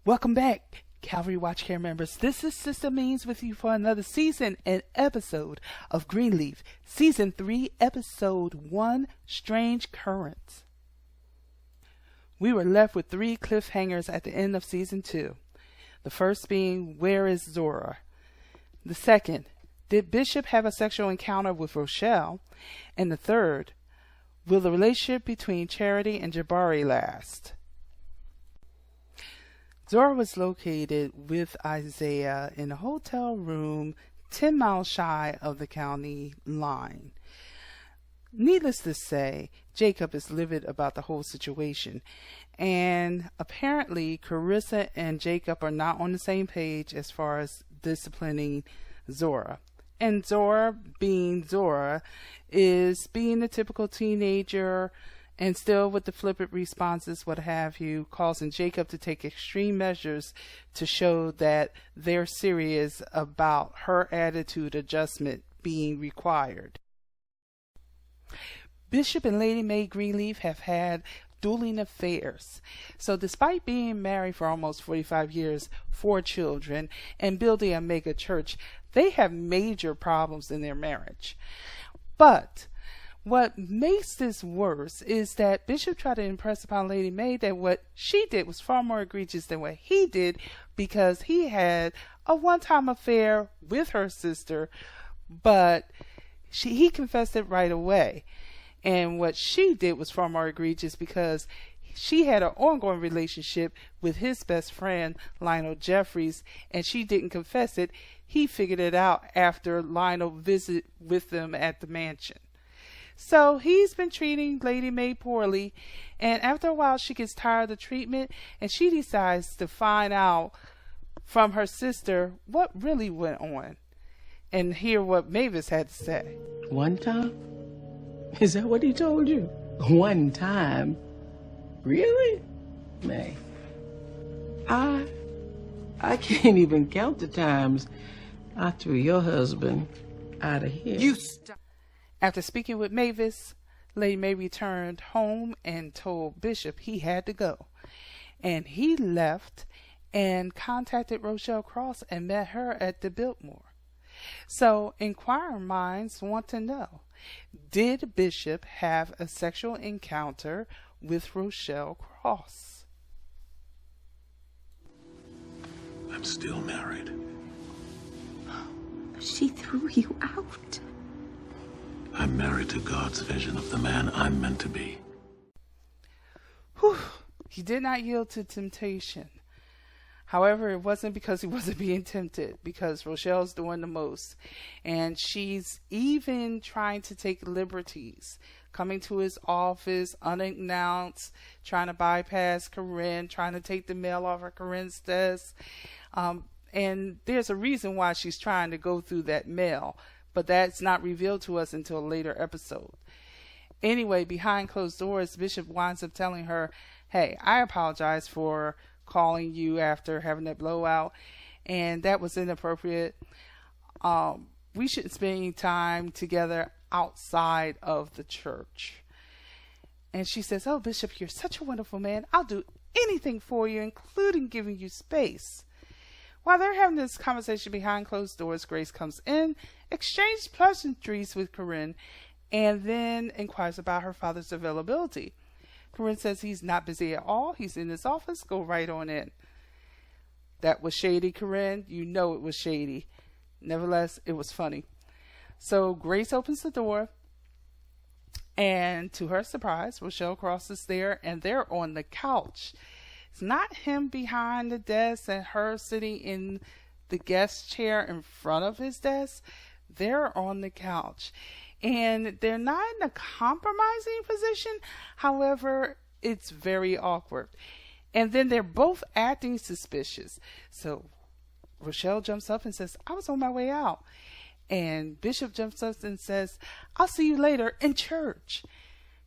Welcome back, Calvary Watch Care members. This is Sister Means with you for another season and episode of Greenleaf, Season 3, Episode 1, Strange Currents. We were left with 3 cliffhangers at the end of Season 2. The first being, where is Zora? The second, did Bishop have a sexual encounter with Rochelle? And the third, will the relationship between Charity and Jabari last? Zora was located with Isaiah in a hotel room 10 miles shy of the county line. Needless to say, Jacob is livid about the whole situation, and apparently Carissa and Jacob are not on the same page as far as disciplining Zora. And Zora, being Zora, is being the typical teenager and still with the flippant responses, what have you, causing Jacob to take extreme measures to show that they're serious about her attitude adjustment being required. Bishop and Lady Mae Greenleaf have had dueling affairs. So despite being married for almost 45 years, 4 children, and building a mega church, they have major problems in their marriage. But what makes this worse is that Bishop tried to impress upon Lady Mae that what she did was far more egregious than what he did, because he had a one-time affair with her sister, but he confessed it right away. And what she did was far more egregious, because she had an ongoing relationship with his best friend, Lionel Jeffries, and she didn't confess it. He figured it out after Lionel visited with them at the mansion. So he's been treating Lady Mae poorly, and after a while she gets tired of the treatment, and she decides to find out from her sister what really went on, and hear what Mavis had to say. One time? Is that what he told you? One time? Really? Mae, I can't even count the times I threw your husband out of here. You stop. After speaking with Mavis, Lady Mae returned home and told Bishop he had to go. And he left and contacted Rochelle Cross and met her at the Biltmore. So inquiring minds want to know, did Bishop have a sexual encounter with Rochelle Cross? I'm still married. But she threw you out. I'm married to God's vision of the man I'm meant to be. Whew. He did not yield to temptation. However, it wasn't because he wasn't being tempted, because Rochelle's doing the most. And she's even trying to take liberties, coming to his office unannounced, trying to bypass Corinne, trying to take the mail off of Corinne's desk. And there's a reason why she's trying to go through that mail, but that's not revealed to us until a later episode. Anyway, behind closed doors, Bishop winds up telling her, hey, I apologize for calling you after having that blowout, and that was inappropriate. We shouldn't spend any time together outside of the church. And she says, oh, Bishop, you're such a wonderful man. I'll do anything for you, including giving you space. While they're having this conversation behind closed doors, Grace comes in, exchanges pleasantries with Corinne, and then inquires about her father's availability. Corinne says he's not busy at all. He's in his office. Go right on in. That was shady, Corinne. You know it was shady. Nevertheless, it was funny. So Grace opens the door, And to her surprise, Rochelle crosses there and they're on the couch. It's not him behind the desk and her sitting in the guest chair in front of his desk. They're on the couch. And they're not in a compromising position. However, it's very awkward. And then they're both acting suspicious. So Rochelle jumps up and says, I was on my way out. And Bishop jumps up and says, I'll see you later in church.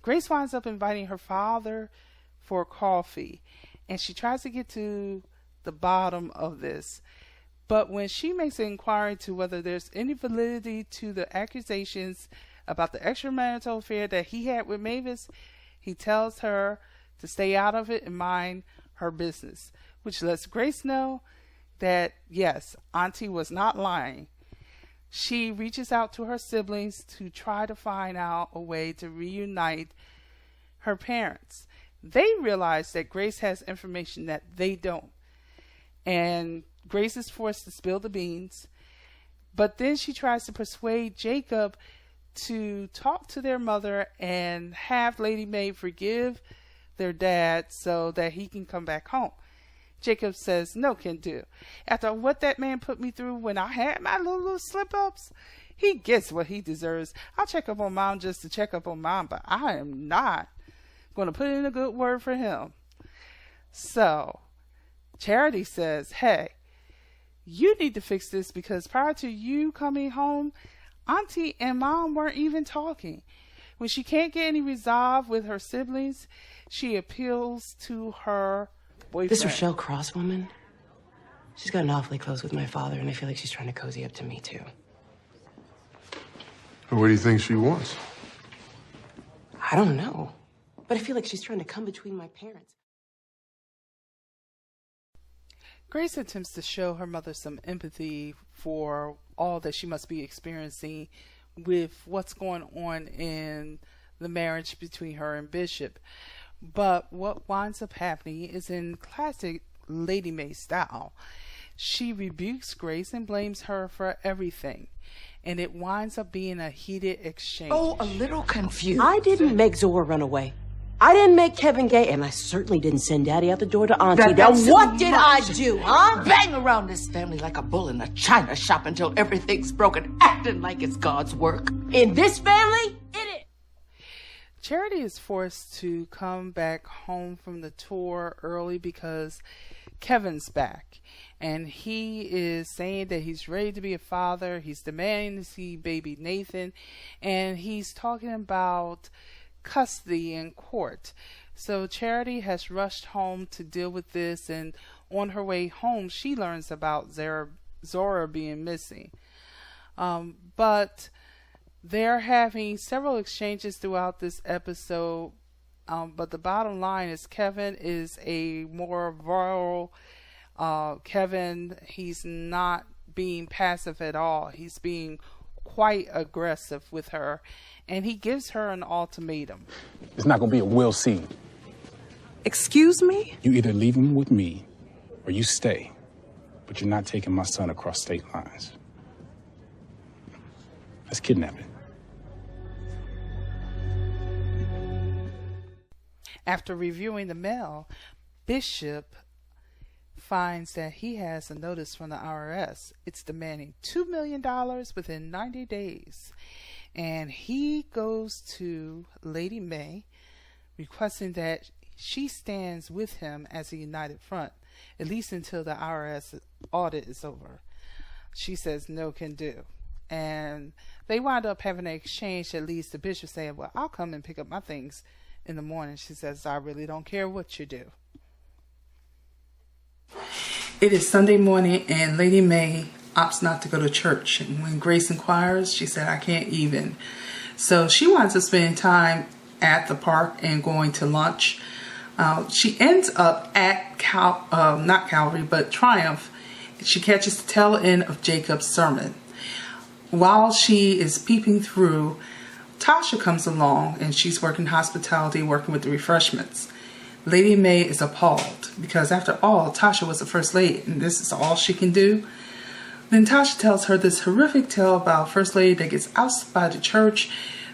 Grace winds up inviting her father for coffee. And she tries to get to the bottom of this. But when she makes an inquiry to whether there's any validity to the accusations about the extramarital affair that he had with Mavis, he tells her to stay out of it and mind her business, which lets Grace know that, yes, Auntie was not lying. She reaches out to her siblings to try to find out a way to reunite her parents. They realize that Grace has information that they don't. And Grace is forced to spill the beans. But then she tries to persuade Jacob to talk to their mother and have Lady Mae forgive their dad so that he can come back home. Jacob says, no can do. After what that man put me through when I had my little slip-ups, he gets what he deserves. I'll check up on Mom just to check up on Mom, but I am not going to put in a good word for him. So Charity says, hey, you need to fix this because prior to you coming home, Auntie and Mom weren't even talking. When she can't get any resolve with her siblings, she appeals to her boyfriend. This Rochelle Cross woman, she's gotten awfully close with my father, and I feel like she's trying to cozy up to me, too. What do you think she wants? I don't know, but I feel like she's trying to come between my parents. Grace attempts to show her mother some empathy for all that she must be experiencing with what's going on in the marriage between her and Bishop. But what winds up happening is in classic Lady Mae style. She rebukes Grace and blames her for everything. And it winds up being a heated exchange. Oh, a little confused. I didn't make Zora run away. I didn't make Kevin gay, and I certainly didn't send Daddy out the door to Auntie. Now what did I do, huh? Bang around this family like a bull in a china shop until everything's broken, acting like it's God's work. In this family, it is. Charity is forced to come back home from the tour early because Kevin's back. And he is saying that he's ready to be a father. He's demanding to see baby Nathan. And he's talking about custody in court. So Charity has rushed home to deal with this, and on her way home she learns about Zora being missing. But they're having several exchanges throughout this episode, but the bottom line is Kevin is a more virile Kevin. He's not being passive at all. He's being quite aggressive with her, and he gives her an ultimatum. It's not gonna be a we'll see. Excuse me? You either leave him with me or you stay, but you're not taking my son across state lines. That's kidnapping. After reviewing the mail, Bishop finds that he has a notice from the IRS. It's demanding $2 million within 90 days. And he goes to Lady Mae, requesting that she stands with him as a united front, at least until the IRS audit is over. She says no can do. And they wind up having an exchange that leads to Bishop saying, well, I'll come and pick up my things in the morning. She says, I really don't care what you do. It is Sunday morning and Lady Mae opts not to go to church. And when Grace inquires, she said, I can't even. So she wants to spend time at the park and going to lunch. She ends up at not Calvary, but Triumph. She catches the tail end of Jacob's sermon. While she is peeping through, Tasha comes along and she's working hospitality, working with the refreshments. Lady Mae is appalled because after all, Tasha was the first lady and this is all she can do. Then Tasha tells her this horrific tale about First Lady that gets ousted by the church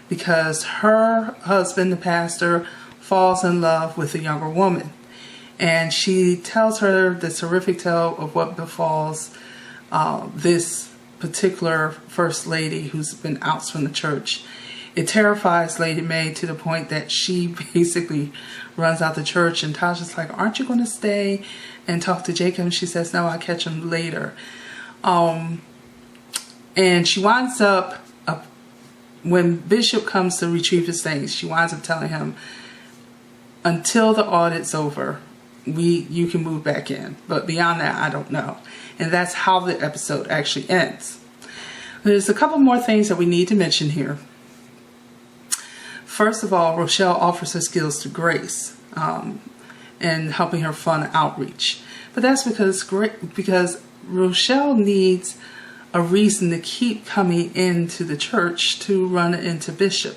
because her husband, the pastor, falls in love with a younger woman. And she tells her this horrific tale of what befalls this particular first lady who's been ousted from the church. It terrifies Lady Mae to the point that she basically runs out the church, and Tasha's like, aren't you going to stay and talk to Jacob? And she says, no, I'll catch him later. And she winds up, when Bishop comes to retrieve his things, she winds up telling him, until the audit's over, you can move back in. But beyond that, I don't know. And that's how the episode actually ends. There's a couple more things that we need to mention here. First of all, Rochelle offers her skills to Grace in helping her fund outreach. But that's because Rochelle needs a reason to keep coming into the church to run into Bishop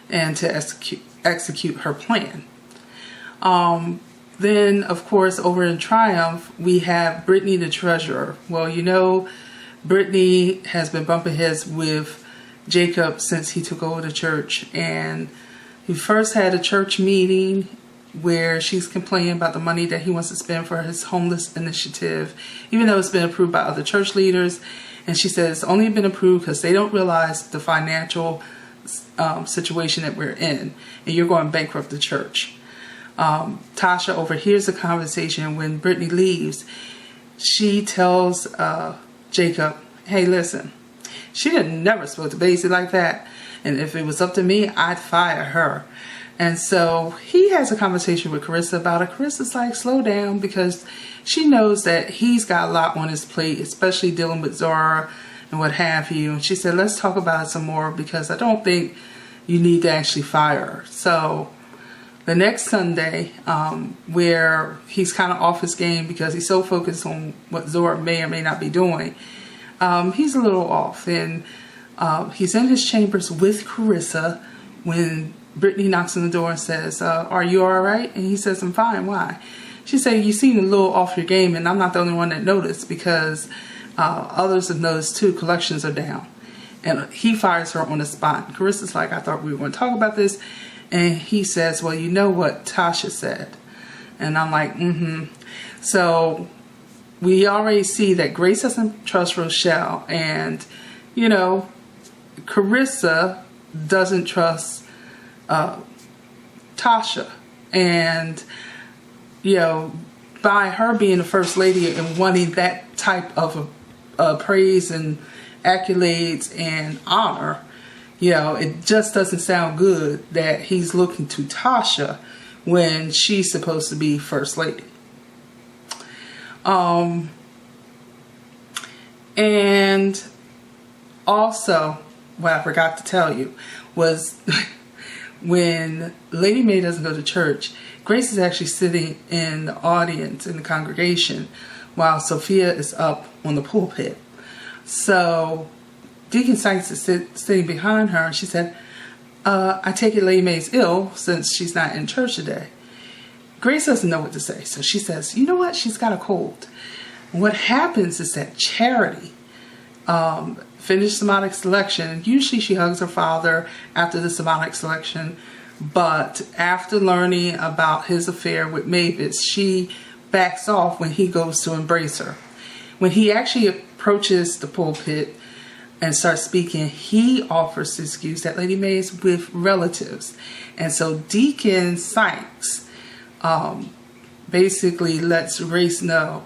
and to execute her plan. Then, of course, over in Triumph, we have Brittany the treasurer. Well, you know, Brittany has been bumping heads with Jacob since he took over the church. And he first had a church meeting where she's complaining about the money that he wants to spend for his homeless initiative, even though it's been approved by other church leaders. And she says it's only been approved because they don't realize the financial situation that we're in, and you're going bankrupt the church. Tasha overhears the conversation. When Brittany leaves, she tells Jacob, hey, listen, she didn't never spoke to Basie like that, and if it was up to me, I'd fire her. And so he has a conversation with Carissa about it. Carissa's like, slow down, because she knows that he's got a lot on his plate, especially dealing with Zora and what have you. And she said, let's talk about it some more, because I don't think you need to actually fire her. So the next Sunday, where he's kind of off his game because he's so focused on what Zora may or may not be doing, he's a little off. And he's in his chambers with Carissa when Brittany knocks on the door and says, are you all right? And he says, I'm fine. Why? She said, you seem a little off your game, and I'm not the only one that noticed, because others have noticed too. Collections are down. And he fires her on the spot. Carissa's like, I thought we were going to talk about this. And he says, well, you know what Tasha said. And I'm like, So we already see that Grace doesn't trust Rochelle. And, you know, Carissa doesn't trust Tasha. And, you know, by her being the first lady and wanting that type of praise and accolades and honor, you know, it just doesn't sound good that he's looking to Tasha when she's supposed to be first lady. And also, what I forgot to tell you was when Lady Mae doesn't go to church, Grace is actually sitting in the audience in the congregation while Sophia is up on the pulpit. So Deacon Sykes is sitting behind her, and she said, I take it Lady Mae's ill since she's not in church today. Grace doesn't know what to say, so she says, you know what, she's got a cold. And what happens is that Charity finished Sermonic Selection. Usually she hugs her father after the Sermonic Selection, but after learning about his affair with Mavis, she backs off when he goes to embrace her. When he actually approaches the pulpit and starts speaking, he offers the excuse that Lady Mae is with relatives. And so Deacon Sykes basically lets Grace know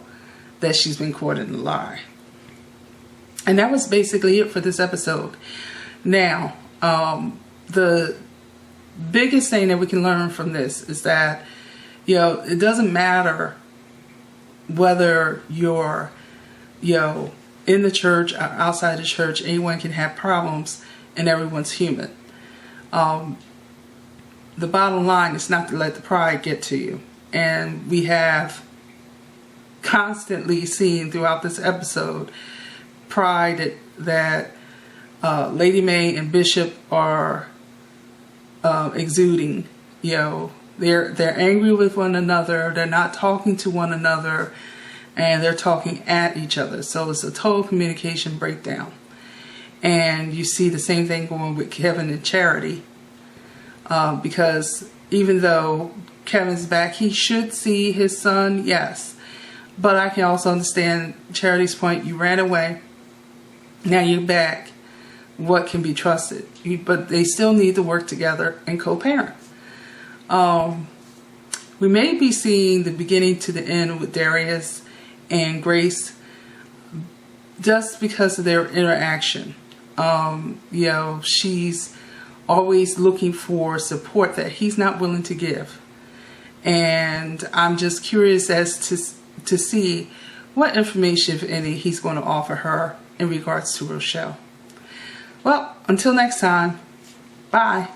that she's been caught in a lie. And that was basically it for this episode. Now, the biggest thing that we can learn from this is that, you know, it doesn't matter whether you're, you know, in the church or outside the church. Anyone can have problems, and everyone's human. The bottom line is not to let the pride get to you. And we have constantly seen throughout this episode pride that Lady Mae and Bishop are exuding. You know, they're angry with one another. They're not talking to one another, and they're talking at each other. So it's a total communication breakdown. And you see the same thing going with Kevin and Charity, because even though Kevin's back, he should see his son, yes. But I can also understand Charity's point. You ran away, now you're back. What can be trusted? But they still need to work together and co-parent. We may be seeing the beginning to the end with Darius and Grace just because of their interaction. You know, she's always looking for support that he's not willing to give. And I'm just curious as to see what information, if any, he's going to offer her in regards to Rochelle. Well, until next time, bye.